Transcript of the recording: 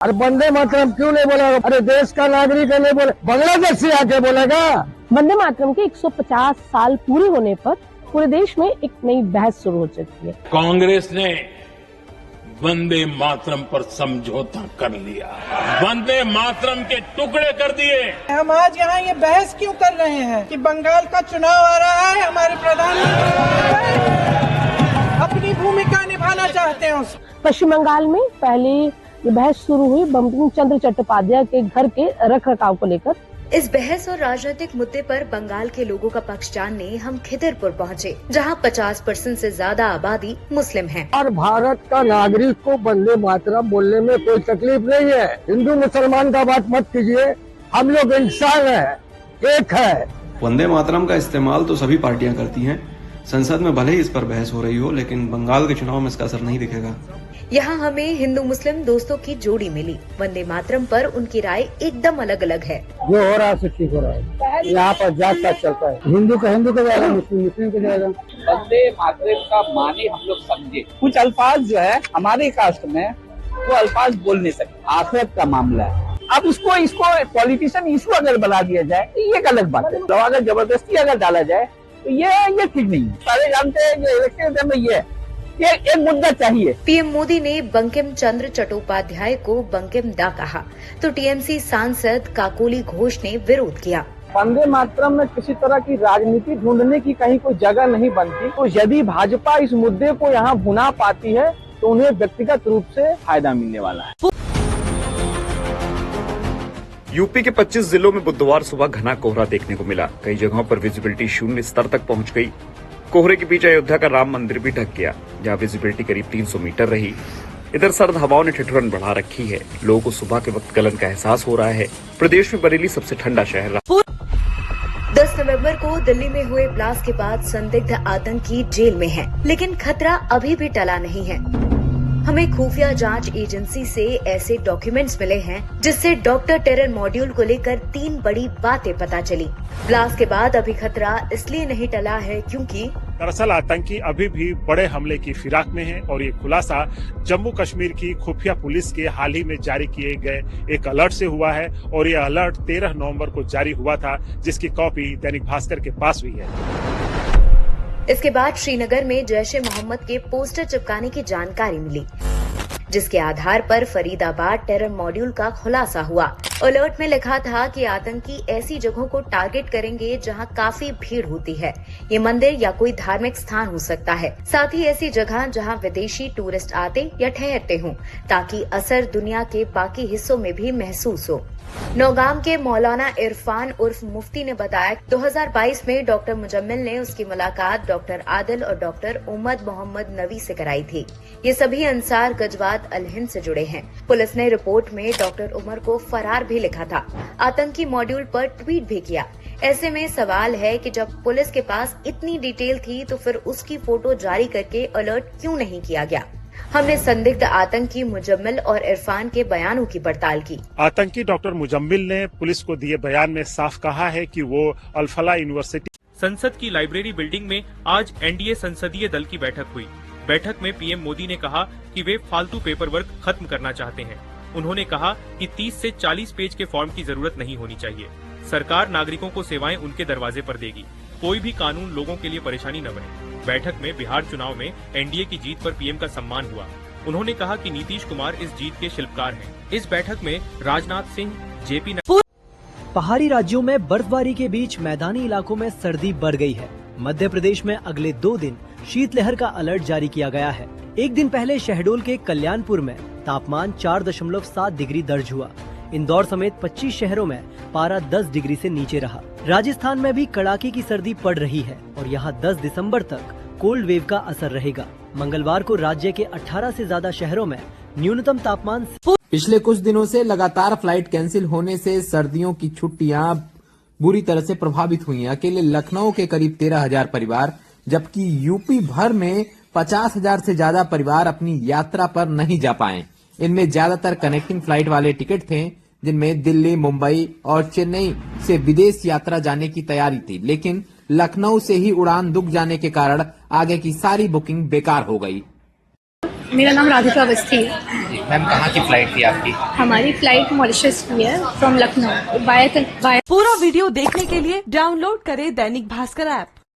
अरे वंदे मातरम क्यों नहीं बोला? अरे देश का नागरिक है, नहीं बोले, बांग्लादेश से आके बोलेगा। वंदे मातरम के 150 साल पूरे होने पर पूरे देश में एक नई बहस शुरू हो चुकी है। कांग्रेस ने वंदे मातरम पर समझौता कर लिया, वंदे मातरम के टुकड़े कर दिए। हम आज यहाँ ये बहस क्यों कर रहे हैं कि बंगाल का चुनाव आ रहा है, हमारे प्रधानमंत्री अपनी भूमिका निभाना चाहते हैं। पश्चिम बंगाल में पहले ये बहस शुरू हुई बंकिम चंद्र चट्टोपाध्याय के घर के रखरखाव को लेकर। इस बहस और राजनीतिक मुद्दे पर बंगाल के लोगों का पक्ष जानने हम खिदरपुर पहुंचे, जहां 50% से ज्यादा आबादी मुस्लिम है। और भारत का नागरिक को वंदे मातरम बोलने में कोई तकलीफ नहीं है। हिंदू मुसलमान का बात मत कीजिए, हम लोग इंसान है, एक है। वंदे मातरम का इस्तेमाल तो सभी पार्टियां करती हैं। संसद में भले ही इस पर बहस हो रही हो, लेकिन बंगाल के चुनाव में इसका असर नहीं दिखेगा। यहाँ हमें हिंदू मुस्लिम दोस्तों की जोड़ी मिली। वंदे मातरम पर उनकी राय एकदम अलग अलग है। जो हो रहा है ठीक हो रहा है। यहाँ पर जात पात चलता है, हिंदू का जाएगा, मुस्लिम का जाएगा। वंदे मातरम का माने हम लोग समझे। कुछ अल्फाज जो है हमारे कास्ट में वो अल्फाज बोल नहीं सकते, आखिरत का मामला है। अब इसको पॉलिटिशियन इशू अगर बना दिया जाए तो ये एक अलग बात है। तो अगर जबरदस्ती अगर डाला जाए तो ये ठीक नहीं है। सारे जानते हैं जो इलेक्शन में ये एक मुद्दा चाहिए। पीएम मोदी ने बंकिम चंद्र चट्टोपाध्याय को बंकिम दा कहा, तो टीएमसी सांसद काकोली घोष ने विरोध किया। वंदे मातरम में किसी तरह की राजनीति ढूंढने की कहीं कोई जगह नहीं बनती। तो यदि भाजपा इस मुद्दे को यहाँ भुना पाती है तो उन्हें व्यक्तिगत रूप से फायदा मिलने वाला है। यूपी के 25 जिलों में बुधवार सुबह घना कोहरा देखने को मिला। कई जगहों पर विजिबिलिटी 0 स्तर तक पहुंच गई। कोहरे के बीच अयोध्या का राम मंदिर भी ढक गया, जहां विजिबिलिटी करीब 300 मीटर रही। इधर सर्द हवाओं ने ठिठुरन बढ़ा रखी है। लोगों को सुबह के वक्त गलन का एहसास हो रहा है। प्रदेश में बरेली सबसे ठंडा शहर रहा। 10 नवंबर को दिल्ली में हुए ब्लास्ट के बाद संदिग्ध आतंकी जेल में है, लेकिन खतरा अभी भी टला नहीं है। हमें खुफिया जांच एजेंसी से ऐसे डॉक्यूमेंट्स मिले हैं जिससे डॉक्टर टेरर मॉड्यूल को लेकर 3 बड़ी बातें पता चली। ब्लास्ट के बाद अभी खतरा इसलिए नहीं टला है क्योंकि दरअसल आतंकी अभी भी बड़े हमले की फिराक में हैं और ये खुलासा जम्मू कश्मीर की खुफिया पुलिस के हाल ही में जारी किए गए एक अलर्ट से हुआ है। और ये अलर्ट 13 नवंबर को जारी हुआ था, जिसकी कॉपी दैनिक भास्कर के पास हुई है। इसके बाद श्रीनगर में जैश ए मोहम्मद के पोस्टर चिपकाने की जानकारी मिली, जिसके आधार पर फरीदाबाद टेरर मॉड्यूल का खुलासा हुआ। अलर्ट में लिखा था कि आतंकी ऐसी जगहों को टारगेट करेंगे जहां काफी भीड़ होती है। ये मंदिर या कोई धार्मिक स्थान हो सकता है, साथ ही ऐसी जगह जहां विदेशी टूरिस्ट आते या ठहरते हों, ताकि असर दुनिया के बाकी हिस्सों में भी महसूस हो। नौगाम के मौलाना इरफान उर्फ मुफ्ती ने बताया 2022 में डॉक्टर मुजम्मिल ने उसकी मुलाकात डॉक्टर आदिल और डॉक्टर उमद मोहम्मद नवी से कराई थी। ये सभी अंसार गजवात अल हिंद से जुड़े हैं। पुलिस ने रिपोर्ट में डॉक्टर उमर को फरार भी लिखा था। आतंकी मॉड्यूल पर ट्वीट भी किया। ऐसे में सवाल है कि जब पुलिस के पास इतनी डिटेल थी तो फिर उसकी फोटो जारी करके अलर्ट क्यों नहीं किया गया। हमने संदिग्ध आतंकी मुजम्मिल और इरफान के बयानों की पड़ताल की। आतंकी डॉक्टर मुजम्मिल ने पुलिस को दिए बयान में साफ कहा है कि वो अल-फलाह यूनिवर्सिटी। संसद की लाइब्रेरी बिल्डिंग में आज एनडीए संसदीय दल की बैठक हुई। बैठक में पीएम मोदी ने कहा कि वे फालतू पेपर वर्क खत्म करना चाहते हैं। उन्होंने कहा कि 30 से 40 पेज के फॉर्म की जरूरत नहीं होनी चाहिए। सरकार नागरिकों को सेवाएं उनके दरवाजे पर देगी। कोई भी कानून लोगों के लिए परेशानी न बने। बैठक में बिहार चुनाव में एनडीए की जीत पर पीएम का सम्मान हुआ। उन्होंने कहा कि नीतीश कुमार इस जीत के शिल्पकार हैं। इस बैठक में राजनाथ सिंह, जेपी पहाड़ी राज्यों में बर्फबारी के बीच मैदानी इलाकों में सर्दी बढ़ गई है। मध्य प्रदेश में अगले 2 दिन शीतलहर का अलर्ट जारी किया गया है। एक दिन पहले शहडोल के कल्याणपुर में तापमान 4.7 डिग्री दर्ज हुआ। इंदौर समेत 25 शहरों में पारा 10 डिग्री से नीचे रहा। राजस्थान में भी कड़ाके की सर्दी पड़ रही है और यहाँ 10 दिसंबर तक कोल्ड वेव का असर रहेगा। मंगलवार को राज्य के 18 से ज्यादा शहरों में न्यूनतम तापमान। पिछले कुछ दिनों से लगातार फ्लाइट कैंसिल होने से सर्दियों की छुट्टियां बुरी तरह से प्रभावित हुई हैं। अकेले लखनऊ के करीब 13,000 परिवार, जबकि यूपी भर में 50,000 से ज्यादा परिवार अपनी यात्रा पर नहीं जा पाए। इनमें ज्यादातर कनेक्टिंग फ्लाइट वाले टिकट थे, जिनमें दिल्ली, मुंबई और चेन्नई से विदेश यात्रा जाने की तैयारी थी, लेकिन लखनऊ से ही उड़ान रुक जाने के कारण आगे की सारी बुकिंग बेकार हो गई। मेरा नाम राधिका अवस्थी है। मैम कहाँ की फ्लाइट थी आपकी? हमारी फ्लाइट मॉरिशस की है फ्रॉम लखनऊ बाय। पूरा वीडियो देखने के लिए डाउनलोड करें दैनिक भास्कर ऐप।